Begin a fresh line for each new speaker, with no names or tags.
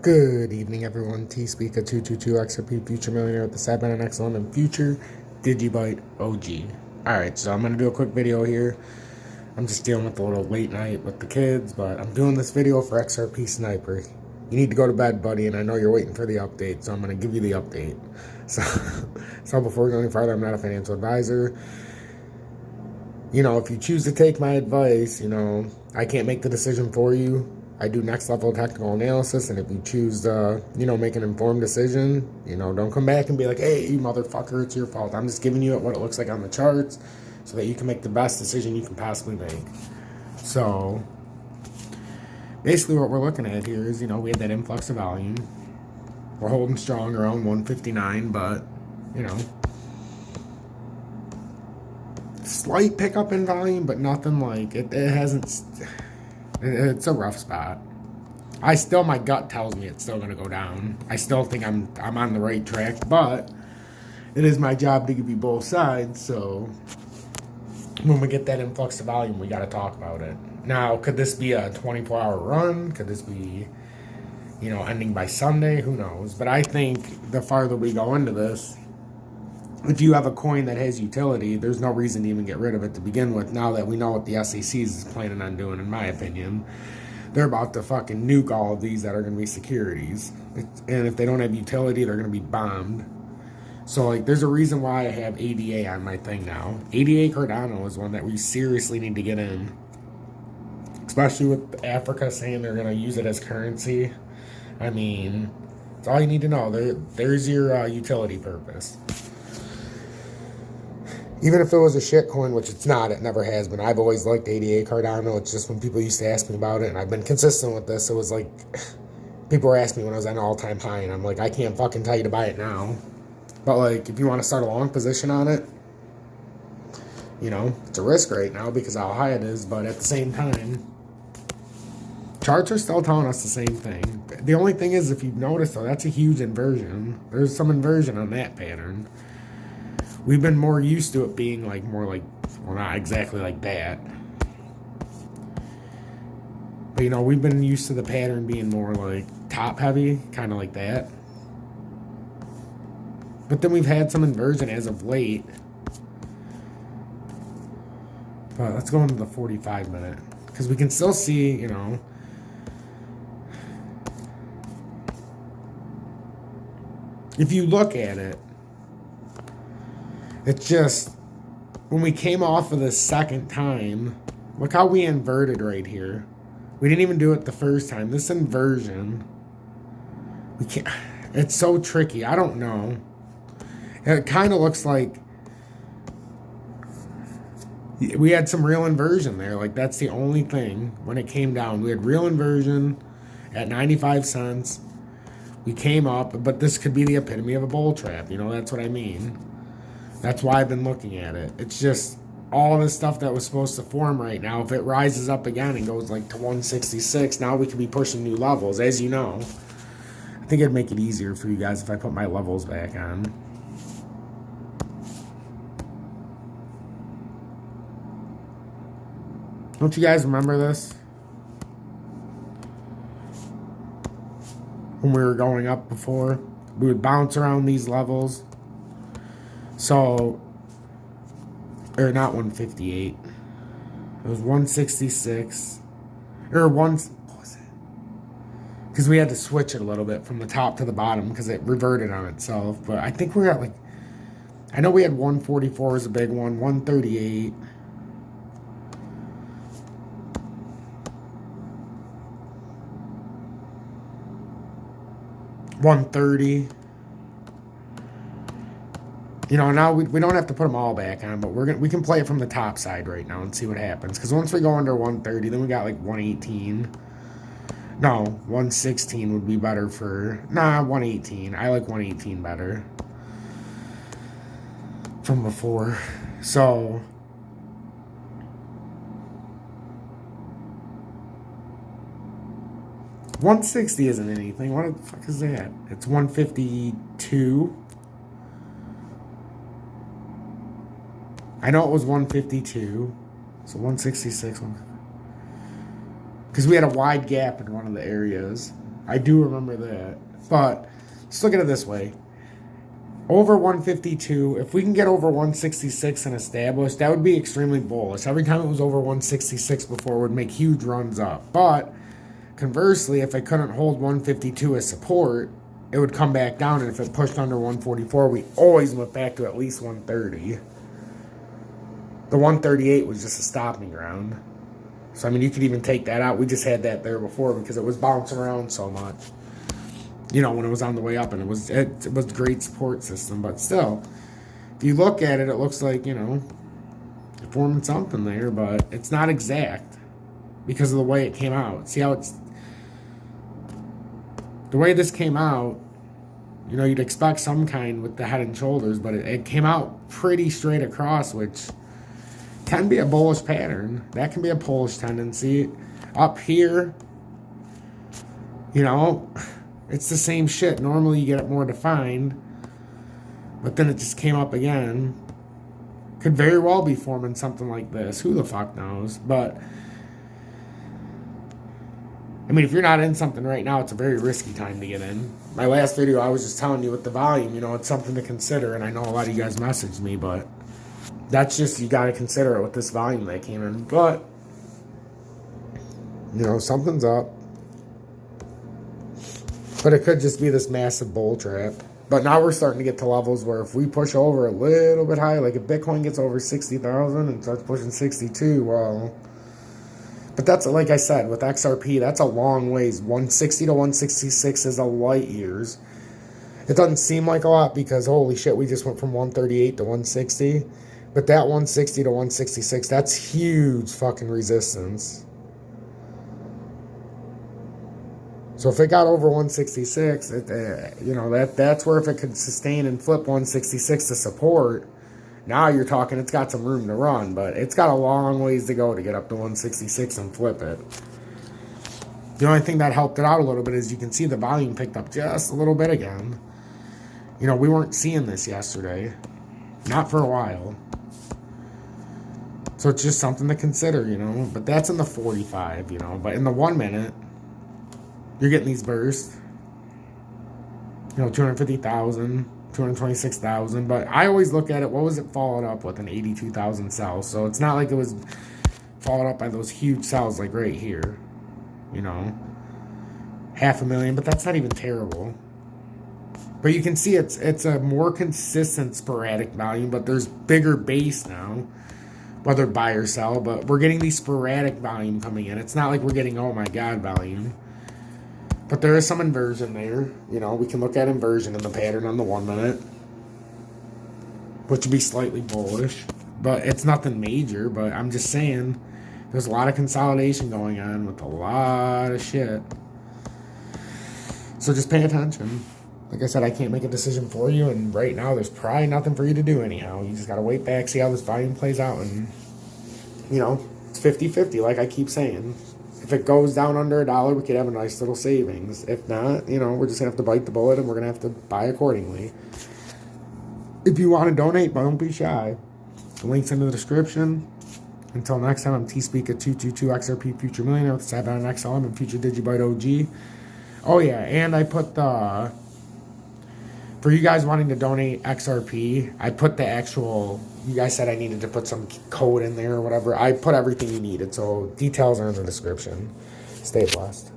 Good evening, everyone. T-Speaker 222 XRP Future Millionaire with the Cyber and Excellent and Future Digibyte OG. Alright, so I'm going to do a quick video here. I'm just dealing with a little late night with the kids, but I'm doing this video for XRP Sniper. You need to go to bed, buddy, and I know you're waiting for the update, so I'm going to give you the update. So before we go any farther, I'm not a financial advisor. You know, if you choose to take my advice, you know, I can't make the decision for you. I do next level technical analysis, and if you choose to, you know, make an informed decision, you know, don't come back and be like, hey, you motherfucker, it's your fault. I'm just giving you what it looks like on the charts so that you can make the best decision you can possibly make. So, basically what we're looking at here is, you know, we had that influx of volume. We're holding strong around 159, but, you know, slight pickup in volume, but nothing like, it hasn't... It's a rough spot. My gut tells me it's still going to go down. I still think I'm on the right track, but it is my job to give you both sides, so when we get that influx of volume, we got to talk about it. Now, could this be a 24-hour run? Could this be, you know, ending by Sunday? Who knows? But I think the farther we go into this, if you have a coin that has utility, there's no reason to even get rid of it to begin with. Now that we know what the SEC is planning on doing, in my opinion, they're about to fucking nuke all of these that are going to be securities. And if they don't have utility, they're going to be bombed. So, like, there's a reason why I have ADA on my thing now. ADA Cardano is one that we seriously need to get in. Especially with Africa saying they're going to use it as currency. I mean, it's all you need to know. There's your utility purpose. Even if it was a shit coin, which it's not, it never has been. I've always liked ADA Cardano. It's just when people used to ask me about it, and I've been consistent with this, it was like, people were asking me when I was at an all-time high, and I'm like, I can't fucking tell you to buy it now. But, like, if you want to start a long position on it, you know, it's a risk right now because of how high it is, but at the same time, charts are still telling us the same thing. The only thing is, if you've noticed, though, that's a huge inversion. There's some inversion on that pattern. We've been more used to it being like more like, well, not exactly like that. But, you know, we've been used to the pattern being more like top heavy, kind of like that. But then we've had some inversion as of late. But let's go into the 45 minute. Because we can still see, you know, if you look at it, it's just, when we came off of the second time, look how we inverted right here. We didn't even do it the first time. This inversion, we can't, it's so tricky. I don't know. It kind of looks like we had some real inversion there. Like, that's the only thing. When it came down, we had real inversion at 95 cents. We came up, but this could be the epitome of a bull trap. You know, that's what I mean. That's why I've been looking at it. It's just all this stuff that was supposed to form right now. If it rises up again and goes like to 166, now we could be pushing new levels, as you know. I think it'd make it easier for you guys if I put my levels back on. Don't you guys remember this? When we were going up before, we would bounce around these levels. So, or not 158. It was 166. Or what was it? Because we had to switch it a little bit from the top to the bottom because it reverted on itself. But I think we're at like, I know we had 144 was a big one, 138. $130. You know, now we don't have to put them all back on, but we can play it from the top side right now and see what happens. Because once we go under 130, then we got like 118. No, 116 would be better for... Nah, 118. I like 118 better from before. So... $160 isn't anything. What the fuck is that? It's 152. I know it was 152. So 166. Because we had a wide gap in one of the areas. I do remember that. But let's look at it this way. Over 152, if we can get over 166 and establish, that would be extremely bullish. Every time it was over 166 before, it would make huge runs up. But conversely, if it couldn't hold 152 as support, it would come back down. And if it pushed under 144, we always went back to at least 130. The 138 was just a stopping ground. So, I mean, you could even take that out. We just had that there before because it was bouncing around so much. You know, when it was on the way up, and it was a great support system. But still, if you look at it, it looks like, you know, you're forming something there, but it's not exact because of the way it came out. See how it's, the way this came out, you know, you'd expect some kind with the head and shoulders, but it came out pretty straight across, which can be a bullish pattern. That can be a bullish tendency. Up here, you know, it's the same shit. Normally you get it more defined, but then it just came up again. Could very well be forming something like this. Who the fuck knows? But I mean, if you're not in something right now, it's a very risky time to get in. My last video, I was just telling you with the volume, you know, it's something to consider, and I know a lot of you guys messaged me, but that's just, you got to consider it with this volume that came in. But, you know, something's up. But it could just be this massive bull trap. But now we're starting to get to levels where if we push over a little bit high, like if Bitcoin gets over 60,000 and starts pushing 62, well, but that's, like I said, with XRP, that's a long ways. 160 to 166 is a light years. It doesn't seem like a lot because, holy shit, we just went from 138 to 160. But that 160 to 166, that's huge fucking resistance. So if it got over 166, you know, that's where if it could sustain and flip 166 to support, now you're talking it's got some room to run, but it's got a long ways to go to get up to 166 and flip it. The only thing that helped it out a little bit is you can see the volume picked up just a little bit again. You know, we weren't seeing this yesterday. Not for a while. So it's just something to consider, you know. But that's in the 45, you know. But in the 1 minute, you're getting these bursts. You know, 250,000, 226,000. But I always look at it, what was it followed up with? An 82,000 sell. So it's not like it was followed up by those huge sells like right here. You know, 500,000, but that's not even terrible. But you can see it's a more consistent sporadic volume, but there's bigger base now, whether buy or sell, but we're getting these sporadic volume coming in. It's not like we're getting, oh my God, volume. But there is some inversion there. You know, we can look at inversion in the pattern on the 1 minute, which would be slightly bullish, but it's nothing major. But I'm just saying, there's a lot of consolidation going on with a lot of shit. So just pay attention. Like I said, I can't make a decision for you, and right now there's probably nothing for you to do anyhow. You just got to wait back, see how this volume plays out, and, you know, it's 50-50, like I keep saying. If it goes down under $1, we could have a nice little savings. If not, you know, we're just going to have to bite the bullet, and we're going to have to buy accordingly. If you want to donate, don't be shy. The link's in the description. Until next time, I'm T-Speak at 222 XRP Future Millionaire with Sabbath on XLM and Future Digibyte OG. Oh yeah, and I put the, for you guys wanting to donate XRP, I put the actual, you guys said I needed to put some code in there or whatever. I put everything you needed, so details are in the description. Stay blessed.